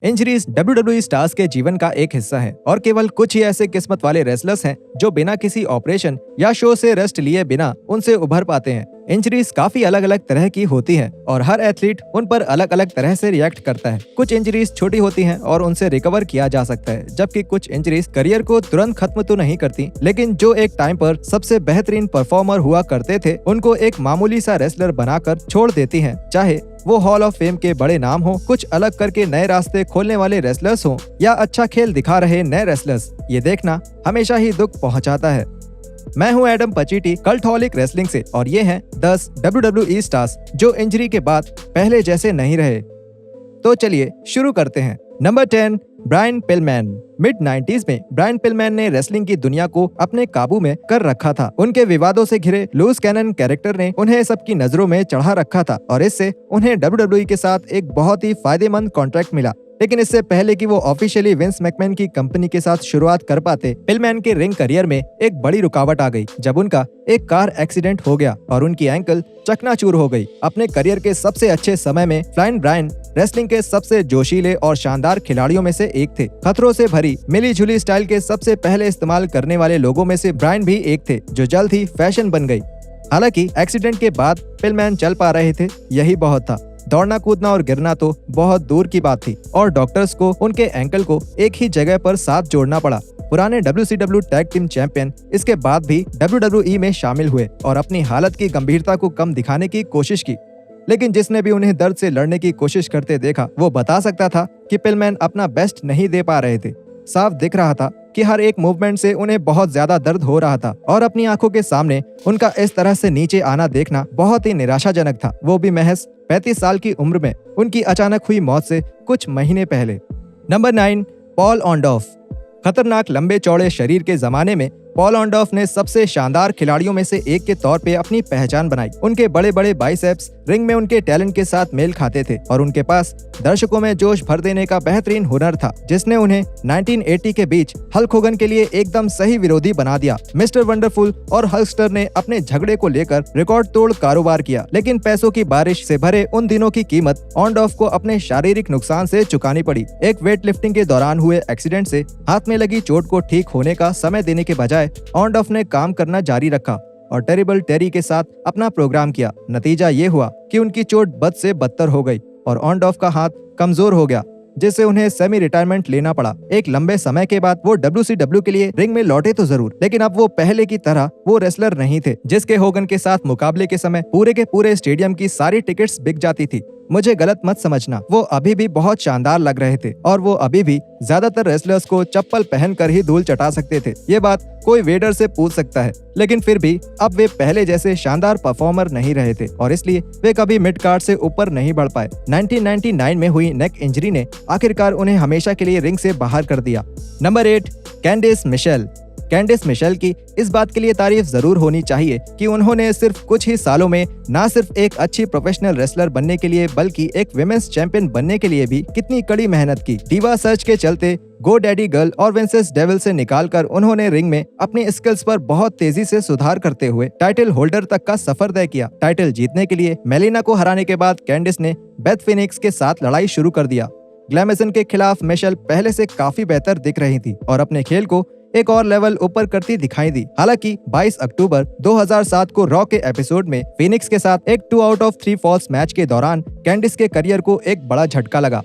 Injuries WWE stars के जीवन का एक हिस्सा है और केवल कुछ ही ऐसे किस्मत वाले रेसलर्स हैं जो बिना किसी ऑपरेशन या शो से रेस्ट लिए बिना उनसे उभर पाते हैं। इंजरीज काफी अलग अलग तरह की होती हैं और हर एथलीट उन पर अलग अलग तरह से रिएक्ट करता है। कुछ इंजरीज छोटी होती हैं और उनसे रिकवर किया जा सकता है, जबकि कुछ इंजरीज करियर को तुरंत खत्म तो नहीं करती, लेकिन जो एक टाइम पर सबसे बेहतरीन परफॉर्मर हुआ करते थे उनको एक मामूली सा रेसलर बनाकर छोड़ देती हैं। चाहे वो हॉल ऑफ फेम के बड़े नाम हो, कुछ अलग करके नए रास्ते खोलने वाले रेसलर्स हो या अच्छा खेल दिखा रहे नए रेसलर्स, ये देखना हमेशा ही दुख पहुंचाता है। मैं हूं एडम पचीटी कल्टहॉलिक रेसलिंग से और ये हैं 10 WWE स्टार्स जो इंजरी के बाद पहले जैसे नहीं रहे। तो चलिए शुरू करते हैं। Number 10, Brian पिलमैन। मिड 90s में ब्रायन पिलमैन ने रेसलिंग की दुनिया को अपने काबू में कर रखा था। उनके विवादों से घिरे लूज कैनन कैरेक्टर ने उन्हें सबकी नजरों में चढ़ा रखा था और इससे उन्हें WWE के साथ एक बहुत ही फायदेमंद कॉन्ट्रैक्ट मिला। लेकिन इससे पहले कि वो ऑफिशियली विंस मैकमैन की कंपनी के साथ शुरुआत कर पाते, पिलमैन के रिंग करियर में एक बड़ी रुकावट आ गई जब उनका एक कार एक्सीडेंट हो गया और उनकी एंकल चकनाचूर हो गई। अपने करियर के सबसे अच्छे समय में फ्लाइन ब्रायन रेसलिंग के सबसे जोशीले और शानदार खिलाड़ियों में से एक थे। खतरों से भरी मिली जुली स्टाइल के सबसे पहले इस्तेमाल करने वाले लोगों में से ब्रायन भी एक थे, जो जल्द ही फैशन बन गई। हालांकि एक्सीडेंट के बाद पिलमैन चल पा रहे थे, यही बहुत था। दौड़ना कूदना और गिरना तो बहुत दूर की बात थी और डॉक्टर्स को उनके एंकल को एक ही जगह पर साथ जोड़ना पड़ा। पुराने WCW टैग टीम चैंपियन इसके बाद भी WWE में शामिल हुए और अपनी हालत की गंभीरता को कम दिखाने की कोशिश की, लेकिन जिसने भी उन्हें दर्द से लड़ने की कोशिश करते देखा वो बता सकता था कि पिलमैन अपना बेस्ट नहीं दे पा रहे थे। साफ दिख रहा था कि हर एक मूवमेंट से उन्हें बहुत ज्यादा दर्द हो रहा था और अपनी आंखों के सामने उनका इस तरह से नीचे आना देखना बहुत ही निराशाजनक था, वो भी महज 35 साल की उम्र में उनकी अचानक हुई मौत से कुछ महीने पहले। Number 9, Paul Orndorff. खतरनाक लंबे चौड़े शरीर के जमाने में पॉल ऑन्डोफ ने सबसे शानदार खिलाड़ियों में से एक के तौर पे अपनी पहचान बनाई। उनके बड़े बड़े बाइसेप्स रिंग में उनके टैलेंट के साथ मेल खाते थे और उनके पास दर्शकों में जोश भर देने का बेहतरीन हुनर था, जिसने उन्हें 1980 के बीच हल्क होगन के लिए एकदम सही विरोधी बना दिया। मिस्टर वंडरफुल और हल्कस्टर ने अपने झगड़े को लेकर रिकॉर्ड तोड़ कारोबार किया, लेकिन पैसों की बारिश से भरे उन दिनों की कीमत ऑन्डोफ को अपने शारीरिक नुकसान से चुकानी पड़ी। एक वेट लिफ्टिंग के दौरान हुए एक्सीडेंट से हाथ में लगी चोट को ठीक होने का समय देने के बजाय ऑन्डोफ ने काम करना जारी रखा और टेरिबल टेरी के साथ अपना प्रोग्राम किया। नतीजा ये हुआ कि उनकी चोट बद से बदतर हो गई और ऑन्डोफ का हाथ कमजोर हो गया, जिससे उन्हें सेमी रिटायरमेंट लेना पड़ा। एक लंबे समय के बाद वो WCW के लिए रिंग में लौटे तो जरूर, लेकिन अब वो पहले की तरह वो रेसलर नहीं थे जिसके होगन के साथ मुकाबले के समय पूरे के पूरे स्टेडियम की सारी टिकट्स बिक जाती थी। मुझे गलत मत समझना, वो अभी भी बहुत शानदार लग रहे थे और वो अभी भी ज्यादातर रेसलर्स को चप्पल पहनकर ही धूल चटा सकते थे। ये बात कोई वेडर से पूछ सकता है, लेकिन फिर भी अब वे पहले जैसे शानदार परफॉर्मर नहीं रहे थे और इसलिए वे कभी मिड कार्ड से ऊपर नहीं बढ़ पाए। 1999 में हुई नेक इंजरी ने आखिरकार उन्हें हमेशा के लिए रिंग से बाहर कर दिया। Number 8, Candice Mitchell. Candice Mitchell की इस बात के लिए तारीफ जरूर होनी चाहिए कि उन्होंने सिर्फ कुछ ही सालों में न सिर्फ एक अच्छी प्रोफेशनल रेसलर बनने के लिए बल्कि एक विमेंस चैंपियन बनने के लिए भी कितनी कड़ी मेहनत की। डीवा सर्च के चलते गो डैडी गर्ल और विंसेस डेविल से निकालकर उन्होंने रिंग में अपनी स्किल्स पर बहुत तेजी से सुधार करते हुए टाइटल होल्डर तक का सफर तय किया। टाइटल जीतने के लिए मेलिना को हराने के बाद कैंडिस ने बेथ फिनिक्स के साथ लड़ाई शुरू कर दिया। ग्लैमसन के खिलाफ मिशेल पहले से काफी बेहतर दिख रही थी और अपने खेल को एक और लेवल ऊपर करती दिखाई दी। हालांकि 22 अक्टूबर 2007 को रॉ के एपिसोड में फिनिक्स के साथ एक 2 आउट ऑफ 3 फॉल्स मैच के दौरान कैंडिस के करियर को एक बड़ा झटका लगा।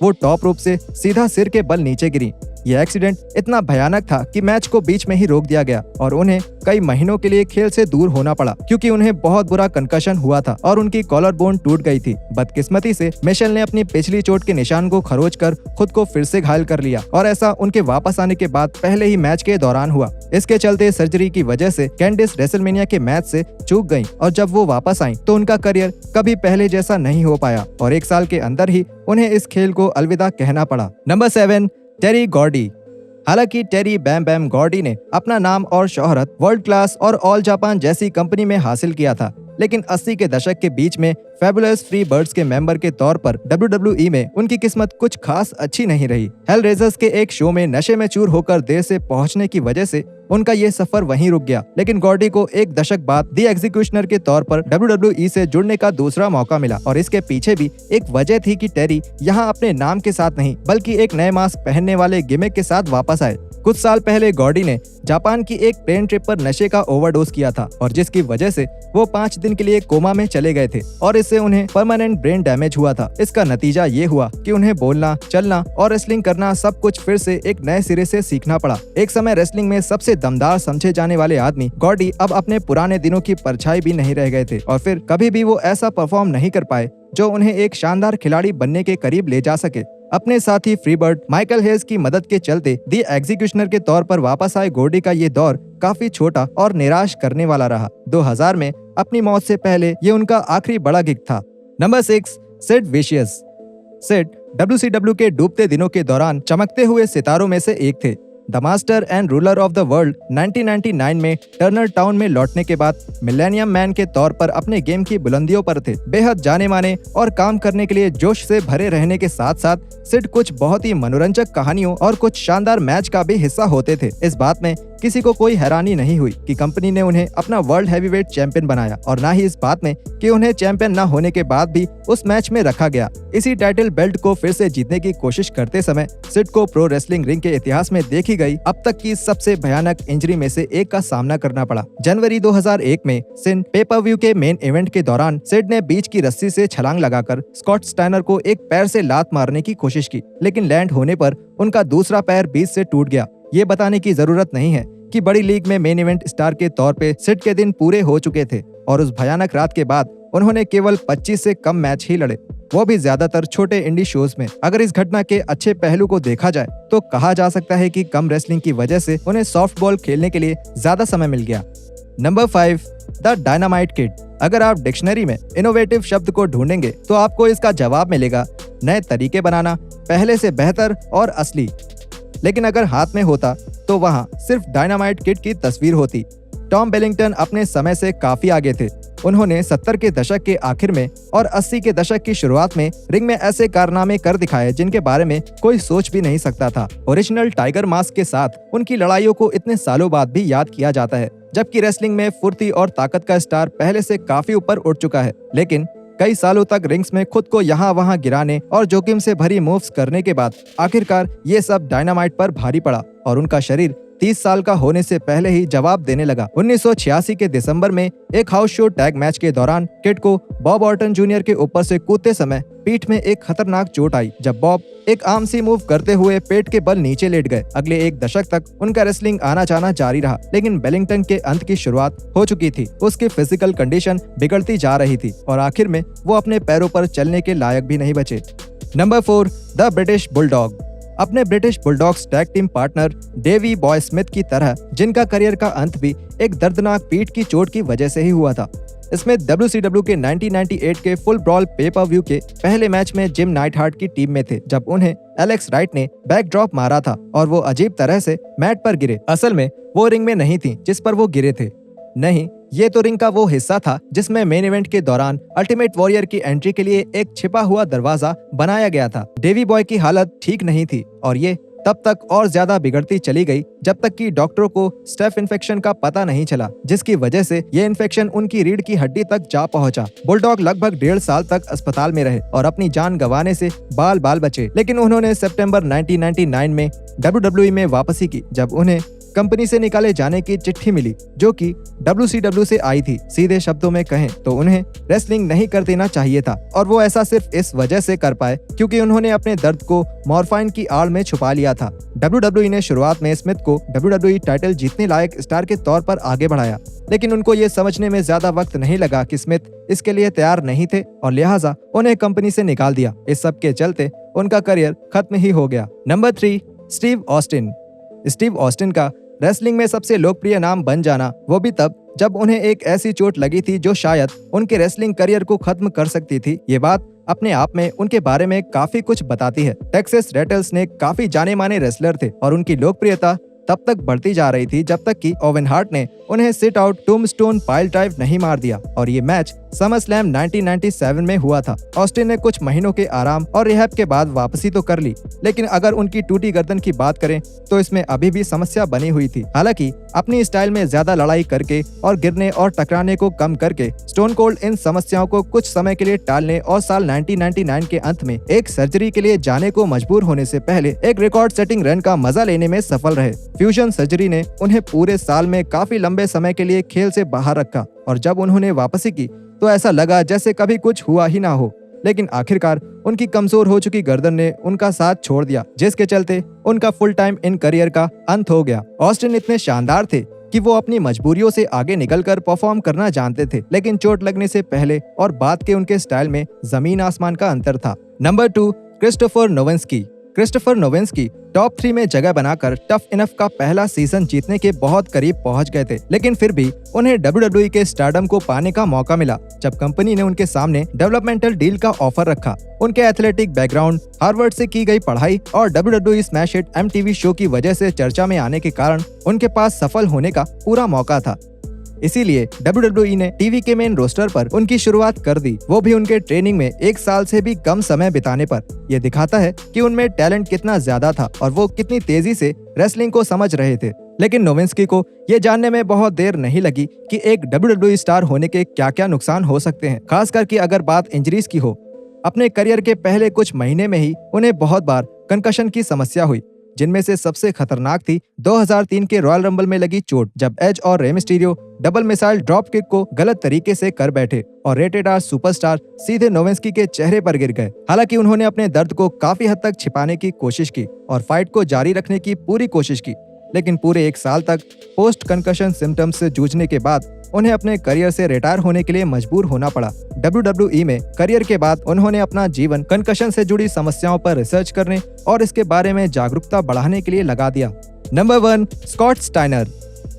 वो टॉप रूप से सीधा सिर के बल नीचे गिरी। यह एक्सीडेंट इतना भयानक था कि मैच को बीच में ही रोक दिया गया और उन्हें कई महीनों के लिए खेल से दूर होना पड़ा, क्योंकि उन्हें बहुत बुरा कंकशन हुआ था और उनकी कॉलर बोन टूट गई थी। बदकिस्मती से मिशेल ने अपनी पिछली चोट के निशान को खरोच कर खुद को फिर से घायल कर लिया और ऐसा उनके वापस आने के बाद पहले ही मैच के दौरान हुआ। इसके चलते सर्जरी की वजह से कैंडिस रेसलमेनिया के मैच से चूक गयी और जब वो वापस आई तो उनका करियर कभी पहले जैसा नहीं हो पाया और एक साल के अंदर ही उन्हें इस खेल को अलविदा कहना पड़ा। नंबर 7, टेरी गॉर्डी। हालांकि टेरी बैम बैम गॉर्डी ने अपना नाम और शोहरत वर्ल्ड क्लास और ऑल जापान जैसी कंपनी में हासिल किया था, लेकिन 80 के दशक के बीच में फेबुलस फ्री बर्ड्स के मेंबर के तौर पर WWE में उनकी किस्मत कुछ खास अच्छी नहीं रही। हेल रेजर्स के एक शो में नशे में चूर होकर देर से पहुंचने की वजह से उनका ये सफर वहीं रुक गया। लेकिन गॉर्डी को एक दशक बाद दी एग्जीक्यूशनर के तौर पर WWE से जुड़ने का दूसरा मौका मिला और इसके पीछे भी एक वजह थी कि टेरी यहाँ अपने नाम के साथ नहीं बल्कि एक नए मास्क पहनने वाले गिमिक के साथ वापस आए। कुछ साल पहले गॉर्डी ने जापान की एक प्लेन ट्रिप पर नशे का ओवरडोज किया था और जिसकी वजह से वो 5 दिन के लिए कोमा में चले गए थे और इससे उन्हें परमानेंट ब्रेन डैमेज हुआ था। इसका नतीजा ये हुआ कि उन्हें बोलना, चलना और रेसलिंग करना सब कुछ फिर से एक नए सिरे से सीखना पड़ा। एक समय रेसलिंग में सबसे दमदार समझे जाने वाले आदमी गॉर्डी अब अपने पुराने दिनों की परछाई भी नहीं रह गए थे और फिर कभी भी वो ऐसा परफॉर्म नहीं कर पाए जो उन्हें एक शानदार खिलाड़ी बनने के करीब ले जा सके। अपने साथी फ्रीबर्ड माइकल हेज की मदद के चलते दी एग्जीक्यूशनर के तौर पर वापस आए गॉर्डी का ये दौर काफी छोटा और निराश करने वाला रहा। 2000 में अपनी मौत से पहले ये उनका आखिरी बड़ा गिग था। Number 6, Sid Vicious. Sid WCW के डूबते दिनों के दौरान चमकते हुए सितारों में से एक थे। The master and ruler of the world 1999 में टर्नर टाउन में लौटने के बाद मिलेनियम मैन के तौर पर अपने गेम की बुलंदियों पर थे। बेहद जाने माने और काम करने के लिए जोश से भरे रहने के साथ साथ सिड कुछ बहुत ही मनोरंजक कहानियों और कुछ शानदार मैच का भी हिस्सा होते थे। इस बात में किसी को कोई हैरानी नहीं हुई कि कंपनी ने उन्हें अपना वर्ल्ड हैवीवेट चैंपियन बनाया और ना ही इस बात में कि उन्हें चैंपियन न होने के बाद भी उस मैच में रखा गया। इसी टाइटल बेल्ट को फिर से जीतने की कोशिश करते समय सिड को प्रो रेसलिंग रिंग के इतिहास में देखी गई अब तक की सबसे भयानक इंजरी में से एक का सामना करना पड़ा। जनवरी 2001 में सिड पे-पर-व्यू के मेन इवेंट के दौरान सिड ने बीच की रस्सी से छलांग लगाकर स्कॉट स्टाइनर को एक पैर से लात मारने की कोशिश की, लेकिन लैंड होने पर उनका दूसरा पैर बीच से टूट गया। ये बताने की जरूरत नहीं है कि बड़ी लीग में मेन इवेंट स्टार के तौर पे सिड के दिन पूरे हो चुके थे और उस भयानक रात के बाद उन्होंने केवल 25 से कम मैच ही लड़े, वो भी ज्यादातर छोटे इंडी शोज में। अगर इस घटना के अच्छे पहलू को देखा जाए तो कहा जा सकता है कि कम रेसलिंग की वजह से उन्हें सॉफ्ट बॉल खेलने के लिए ज्यादा समय मिल गया। Number 5, the dynamite kid. अगर आप डिक्शनरी में इनोवेटिव शब्द को ढूंढेंगे तो आपको इसका जवाब मिलेगा नए तरीके बनाना, पहले से बेहतर और असली। लेकिन अगर हाथ में होता तो वहाँ सिर्फ डायनामाइट किड की तस्वीर होती। टॉम बेलिंगटन अपने समय से काफी आगे थे। उन्होंने 70 के दशक के आखिर में और 80 के दशक की शुरुआत में रिंग में ऐसे कारनामे कर दिखाए जिनके बारे में कोई सोच भी नहीं सकता था। ओरिजिनल टाइगर मास्क के साथ उनकी लड़ाइयों को इतने सालों बाद भी याद किया जाता है, जबकि रेसलिंग में फुर्ती और ताकत का स्टार पहले से काफी ऊपर उठ चुका है। लेकिन कई सालों तक रिंग्स में खुद को यहाँ वहाँ गिराने और जोखिम से भरी मूव्स करने के बाद आखिरकार ये सब डायनामाइट पर भारी पड़ा और उनका शरीर 30 साल का होने से पहले ही जवाब देने लगा। 1986 के दिसंबर में एक हाउस शो टैग मैच के दौरान किड को बॉब ऑर्टन जूनियर के ऊपर से कूदते समय पीठ में एक खतरनाक चोट आई, जब बॉब एक आम सी मूव करते हुए पेट के बल नीचे लेट गए। अगले एक दशक तक उनका रेसलिंग आना जाना जारी रहा, लेकिन बेलिंगटन के अंत की शुरुआत हो चुकी थी। उसकी फिजिकल कंडीशन बिगड़ती जा रही थी और आखिर में वो अपने पैरों पर चलने के लायक भी नहीं बचे। Number 4, the British Bulldog. अपने British Bulldogs tag team partner Davey Boy Smith की तरह जिनका करियर का अंत भी एक दर्दनाक पीठ की चोट की वजह से ही हुआ था। स्मिथ WCW के 1998 के फुल ब्रॉल पे-पर-व्यू के पहले मैच में जिम नाइटहार्ट की टीम में थे, जब उन्हें एलेक्स राइट ने बैकड्रॉप मारा था और वो अजीब तरह से मैट पर गिरे। असल में वो रिंग में नहीं थी जिस पर वो गिरे थे। नहीं, ये तो रिंग का वो हिस्सा था जिसमें मेन इवेंट के दौरान अल्टीमेट वॉरियर की एंट्री के लिए एक छिपा हुआ दरवाजा बनाया गया था। डेवी बॉय की हालत ठीक नहीं थी और ये तब तक और ज्यादा बिगड़ती चली गई जब तक कि डॉक्टरों को स्टेफ इन्फेक्शन का पता नहीं चला, जिसकी वजह से ये इन्फेक्शन उनकी रीढ़ की हड्डी तक जा पहुंचा। बुलडॉग लगभग 1.5 साल तक अस्पताल में रहे और अपनी जान गंवाने से बाल बाल बचे, लेकिन उन्होंने सितंबर 1999 में WWE में वापसी की, जब उन्हें कंपनी से निकाले जाने की चिट्ठी मिली जो कि WCW से आई थी। सीधे शब्दों में कहें तो उन्हें रेसलिंग नहीं कर देना चाहिए था और वो ऐसा सिर्फ इस वजह से कर पाए क्योंकि उन्होंने अपने दर्द को मॉर्फाइन की आड़ में छुपा लिया था। WWE ने शुरुआत में स्मिथ को WWE टाइटल जीतने लायक स्टार के तौर पर आगे बढ़ाया, लेकिन उनको ये समझने में ज्यादा वक्त नहीं लगा कि स्मिथ इसके लिए तैयार नहीं थे और लिहाजा उन्हें कंपनी से निकाल दिया। इस सब के चलते उनका करियर खत्म ही हो गया। Number 3, Steve Austin. Steve Austin का रेसलिंग में सबसे लोकप्रिय नाम बन जाना वो भी तब जब उन्हें एक ऐसी चोट लगी थी जो शायद उनके रेसलिंग करियर को खत्म कर सकती थी। ये बात अपने आप में उनके बारे में काफी कुछ बताती है। टेक्सास रेटलस्नेक काफी जाने माने रेसलर थे और उनकी लोकप्रियता तब तक बढ़ती जा रही थी जब तक कि ओवेन हार्ट ने उन्हें सिट आउट टूम्बस्टोन पाइल ड्राइव नहीं मार दिया और ये मैच समर स्लैम 1997 में हुआ था। ऑस्टिन ने कुछ महीनों के आराम और रिहैब के बाद वापसी तो कर ली, लेकिन अगर उनकी टूटी गर्दन की बात करें तो इसमें अभी भी समस्या बनी हुई थी। हालांकि अपनी स्टाइल में ज्यादा लड़ाई करके और गिरने और टकराने को कम करके स्टोन कोल्ड इन समस्याओं को कुछ समय के लिए टालने और साल 1999 के अंत में एक सर्जरी के लिए जाने को मजबूर होने से पहले एक रिकॉर्ड सेटिंग रन का मजा लेने में सफल रहे। फ्यूजन सर्जरी ने उन्हें पूरे साल में काफी लंबे समय के लिए खेल से बाहर रखा और जब उन्होंने वापसी की तो ऐसा लगा जैसे कभी कुछ हुआ ही ना हो। लेकिन आखिरकार उनकी कमजोर हो चुकी गर्दन ने उनका साथ छोड़ दिया, जिसके चलते उनका फुल टाइम इन करियर का अंत हो गया। ऑस्टिन इतने शानदार थे कि वो अपनी मजबूरियों से आगे निकलकर परफॉर्म करना जानते थे, लेकिन चोट लगने से पहले और बाद के उनके स्टाइल में जमीन आसमान का अंतर था। Number 2, Christopher Nowinski. Christopher Nowinski top 3 में जगह बनाकर टफ इनफ का पहला सीजन जीतने के बहुत करीब पहुंच गए थे, लेकिन फिर भी उन्हें WWE के स्टारडम को पाने का मौका मिला जब कंपनी ने उनके सामने डेवलपमेंटल डील का ऑफर रखा। उनके एथलेटिक बैकग्राउंड, हार्वर्ड से की गई पढ़ाई और WWE smash hit MTV show की वजह से चर्चा में आने के कारण उनके पास सफल होने का पूरा मौका था। इसीलिए WWE ने टीवी के मेन रोस्टर पर उनकी शुरुआत कर दी, वो भी उनके ट्रेनिंग में 1 साल से भी कम समय बिताने पर। यह दिखाता है कि उनमें टैलेंट कितना ज्यादा था और वो कितनी तेजी से रेसलिंग को समझ रहे थे। लेकिन नोविन्स्की को ये जानने में बहुत देर नहीं लगी कि एक WWE स्टार होने के क्या क्या नुकसान हो सकते हैं, खास करके अगर बात इंजरीज की हो। अपने करियर के पहले कुछ महीने में ही उन्हें बहुत बार कंकशन की समस्या हुई, जिनमें से सबसे खतरनाक थी 2003 के रॉयल रंबल में लगी चोट, जब एज और Rey Mysterio double missile drop kick को गलत तरीके से कर बैठे और रेटेड आर सुपरस्टार सीधे नोविन्स्की के चेहरे पर गिर गए। हालांकि उन्होंने अपने दर्द को काफी हद तक छिपाने की कोशिश की और फाइट को जारी रखने की पूरी कोशिश की, लेकिन पूरे 1 साल तक पोस्ट कंकशन सिम्टम्स से जूझने के बाद उन्हें अपने करियर से रिटायर होने के लिए मजबूर होना पड़ा। WWE में करियर के बाद उन्होंने अपना जीवन कंकशन से जुड़ी समस्याओं पर रिसर्च करने और इसके बारे में जागरूकता बढ़ाने के लिए लगा दिया। Number 1, Scott Steiner.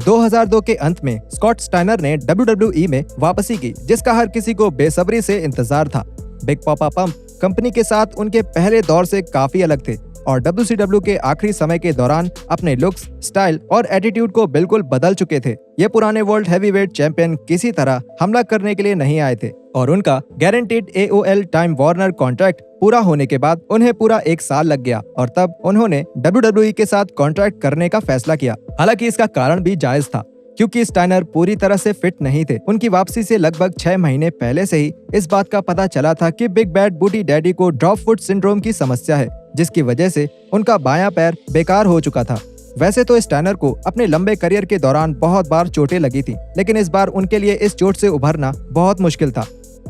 2002 के अंत में स्कॉट स्टाइनर ने WWE में वापसी की, जिसका हर किसी को बेसब्री से इंतजार था। बिग पापा पंप कंपनी के साथ उनके पहले दौर से काफी अलग थे और WCW के आखिरी समय के दौरान अपने लुक्स, स्टाइल और एटीट्यूड को बिल्कुल बदल चुके थे। ये पुराने वर्ल्ड हैवीवेट चैंपियन किसी तरह हमला करने के लिए नहीं आए थे और उनका guaranteed AOL time Warner contract पूरा होने के बाद उन्हें पूरा 1 साल लग गया और तब उन्होंने WWE के साथ कॉन्ट्रैक्ट करने का फैसला किया। हालांकि इसका कारण भी जायज था, क्योंकि स्टाइनर पूरी तरह से फिट नहीं थे। उनकी वापसी से लगभग 6 महीने पहले से ही इस बात का पता चला था कि बिग बैड बूटी डैडी को ड्रॉप फुट सिंड्रोम की समस्या है, जिसकी वजह से उनका बायां पैर बेकार हो चुका था। वैसे तो स्टाइनर को अपने लंबे करियर के दौरान बहुत बार चोटें लगी थी, लेकिन इस बार उनके लिए इस चोट से उभरना बहुत मुश्किल था।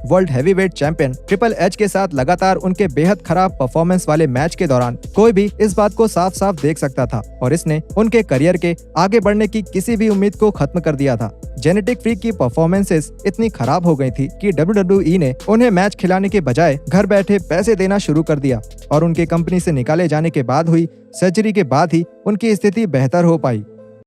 World heavyweight champion triple H के साथ लगातार उनके बेहद खराब परफॉर्मेंस वाले मैच के दौरान कोई भी इस बात को साफ साफ देख सकता था और इसने उनके करियर के आगे बढ़ने की किसी भी उम्मीद को खत्म कर दिया था। जेनेटिक फ्रीक की परफॉर्मेंसेस इतनी खराब हो गई थी कि WWE ने उन्हें मैच खिलाने के बजाय घर बैठे पैसे देना शुरू कर दिया और उनके कंपनी से निकाले जाने के बाद हुई सर्जरी के बाद ही उनकी स्थिति बेहतर हो पाई।